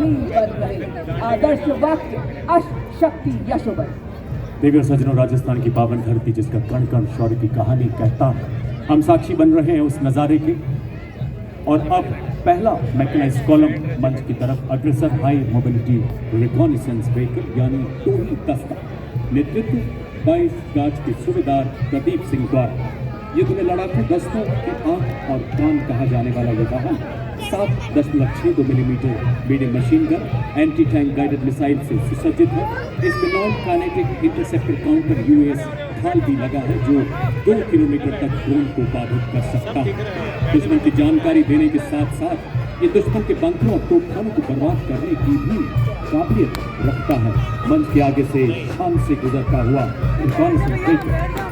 अली बन रहे। आदर्श वाक्य अश शक्ति यशोबल। देगर सजनों, राजस्थान की पावन धरती जिसका कण कण शौर्य की कहानी कहता है, हम साक्षी बन रहे हैं उस नज़ारे के। और अब पहला मैकेनाइज्ड कॉलम मंच की तरफ अग्रसर हाई मोबिलिटी रिकॉनिसेंस व्हीकल यानी टोही दस्ता, नेतृत्व 22 गाज के सूबेदार प्रदीप सिंह द्वारा। युद्ध में लड़ाकू दस्तों के आंख और कान कहा जाने वाला ये वाहन 7.62 millimetre medium machine gun anti tank guided missile से सुसज्जित है। इसमें non kinetic interceptor counter US ढाल भी लगा है जो 2 किलोमीटर तक ड्रोन को बाधित कर सकता है। दुश्मन की जानकारी देने के साथ साथ ये दुश्मन के बंकरों और तोपखानों को बर्बाद करने की भी काबिलियत रखता है। मंच के आगे से शान से गुजरता हुआ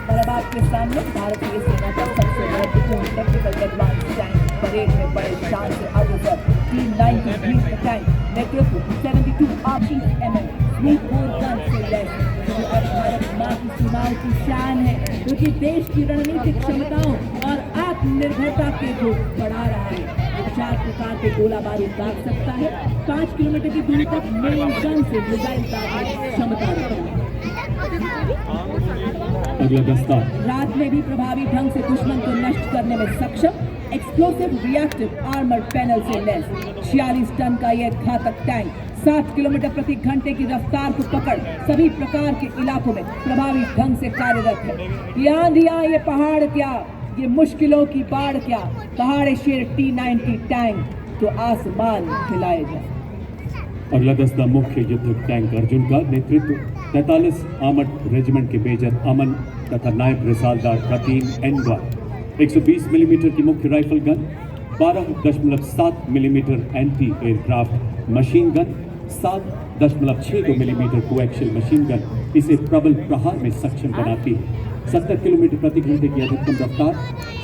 बराबर के सामने भारतीय सेना का सबसे महत्वपूर्ण टेक्निकल एडवांस टैंक परेड में बड़े शान से अग्रसर T90 ग्रीन टैंक, नेतृत्व 72 RPM स्वीट बोर गन से लैस, जो अब भारत माँ की सीमाओं की शान है, जो कि देश की रणनीतिक क्षमताओं और आत्मनिर्भरता के को बढ़ा रहा है। 4 प्रकार के गोला बारूद दाग सकता है, 5 किलोमीटर की दूरी तक मेन गन से मिसाइल दागने की क्षमता रखता है। अगला दस्ता रात में भी प्रभावी ढंग से दुश्मन को नष्ट करने में सक्षम एक्सप्लोसिव रिएक्टिव आर्मर पैनल से लैस 46 टन का यह घातक टैंक 60 किलोमीटर प्रति घंटे की रफ्तार को पकड़ सभी प्रकार के इलाकों में प्रभावी ढंग से कार्यरत है। ये आंधियां, ये पहाड़ क्या, ये मुश्किलों की बाढ़ क्या, पहाड़ शेर T90 टैंक तो आसमान हिलाए जाए। अगला दस्ता मुख्य युद्ध टैंक अर्जुन का, नेतृत्व 43 आर्मर्ड रेजिमेंट के मेजर अमन तथा नायब रिसालदार प्रतीम एन द्वारा। 120 मिलीमीटर की मुख्य rifle gun, 12.7 millimetre anti aircraft machine gun, 7.62 millimetre coaxial machine gun इसे प्रबल प्रहार में सक्षम बनाती है। 70 किलोमीटर प्रति घंटे की अधिकतम रफ्तार,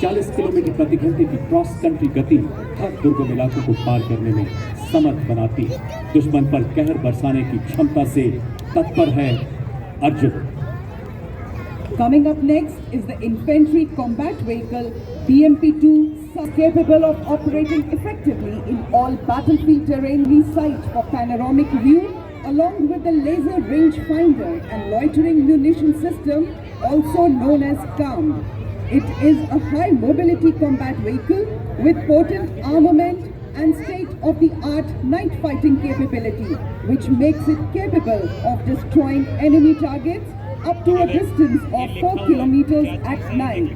40 किलोमीटर प्रति घंटे की क्रॉस कंट्री गति हर दुर्गम इलाकों को पार करने में समर्थ बनाती है। दुश्मन पर कहर बरसाने की क्षमता से तत्पर है Arjun. Coming up next is the infantry combat vehicle BMP-2, capable of operating effectively in all battlefield terrain we sight for panoramic view, along with the laser rangefinder and loitering munition system, also known as CAM. It is a high mobility combat vehicle with potent armament and state-of-the-art night fighting capability, which makes it capable of destroying enemy targets up to a distance of 4 kilometers at night.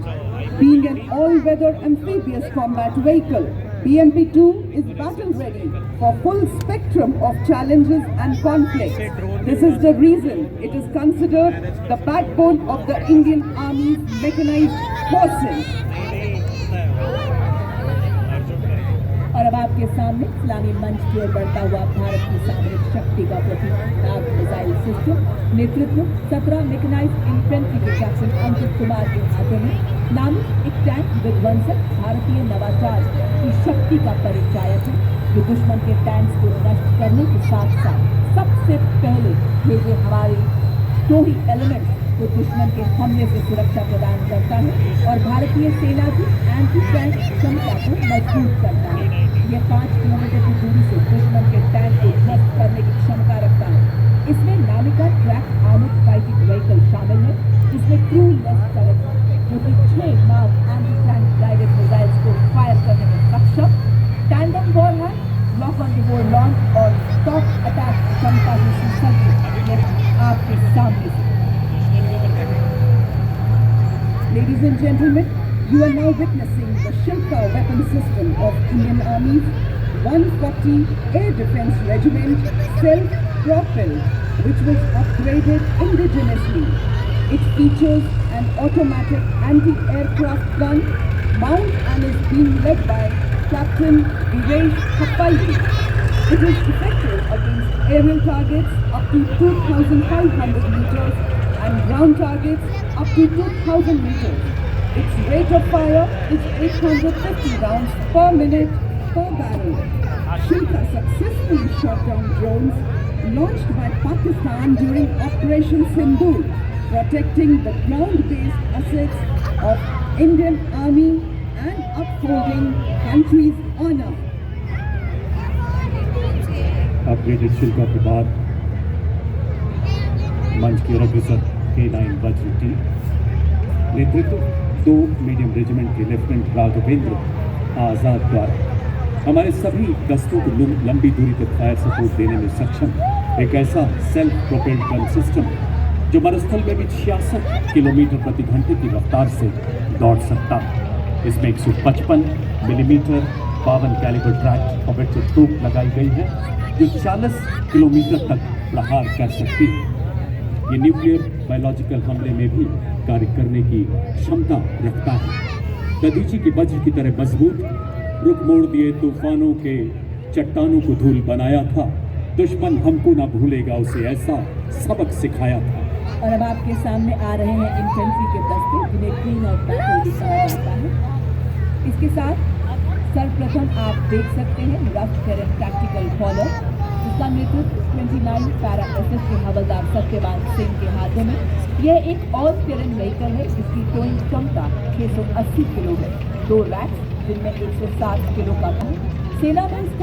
Being an all-weather amphibious combat vehicle, BMP-2 is battle-ready for full spectrum of challenges and conflicts. This is the reason it is considered the backbone of the Indian Army's mechanized forces. और अब आपके सामने इस्लामी मंच की ओर बढ़ता हुआ भारत की सामरिक शक्ति का प्रतीक नाग मिसाइल सिस्टम, नेतृत्व 17 मैकेनाइज्ड इन्फेंट्री के कैप्टन अंकित कुमार के हाथों में नामित एक टैंक विध्वंसक भारतीय नवाचार की शक्ति का परिचायक है, जो दुश्मन के टैंक्स को नष्ट करने के साथ साथ सबसे पहले भेजे हमारी टोही एलिमेंट्स को दुश्मन के हमले से सुरक्षा प्रदान करता है और भारतीय सेना की एंटी टैंक क्षमता को मजबूत करता है। यह 5 किलोमीटर की दूरी से दुश्मन के टैंक को ध्वस्त करने की क्षमता रखता है। इसमें नामिका ट्रैक आर्मर्ड फाइटिंग व्हीकल शामिल है, जिसमें क्रू लेस टर्रेट है, जो कि 6 Nag anti tank guided missiles को फायर करने में सक्षम, tandem warhead, lock on the war launch और स्टॉक अटैक क्षमता से सुसज्जित आपके सामने। Ladies and gentlemen, you are now witnessing the Shilpa weapon system of Indian Army's 140 Air Defense Regiment, self-propelled, which was upgraded indigenously. It features an automatic anti-aircraft gun mount and is being led by Captain Viresh Hapalli. It is effective against aerial targets up to 2,500 meters and ground targets up to 2,000 meters. Its rate of fire is 850 rounds per minute per barrel. Shilpa successfully shot down drones launched by Pakistan during Operation Sindoor, protecting the ground-based assets of Indian Army and upholding country's honor. Upgraded Shilpa के बाद मंच की ओर अग्रसर K9 वज्र team, नेतृत्व 2 medium regiment के lieutenant Raghavendra आजाद द्वारा हमारे सभी दस्तों को लंबी दूरी तक फायर सपोर्ट देने में सक्षम एक ऐसा सेल्फ प्रोपेल्ड गन सिस्टम जो मरुस्थल में भी 66 किलोमीटर प्रति घंटे की रफ्तार से दौड़ सकता है। इसमें 155 मिलीमीटर 52 कैलिबर ट्रैक्ट ऑपरेटिव तोप लगाई गई है जो 40 किलोमीटर तक प्रहार कर सकती है। ये न्यूक्लियर बायोलॉजिकल हमले में भी कार्य करने की क्षमता रखता है। दधीची के वज्र की तरह मजबूत, रुख मोड़ दिए तूफानों के चट्टानों को धूल बनाया था। दुश्मन हमको ना भूलेगा, उसे ऐसा सबक सिखाया था। और अब आपके सामने आ रहे हैं इन्फेंट्री के दस्ते जिन्हें क्वीन ऑफ बैटल भी कहा जाता है। इसके साथ सर्वप्रथम आप देख सकते हैं रफ टेरेन टैक्टिकल फॉलो, जिसका नेतृत्व 29 पैरा एसएस के हवलदार सत्यवान सिंह के हाथों में। यह एक ऑल टेरेन व्हीकल है जिसकी टोइंग क्षमता 680 किलो है। 2 रैक्स जिनमें 160 किलो का था। सेना में इसका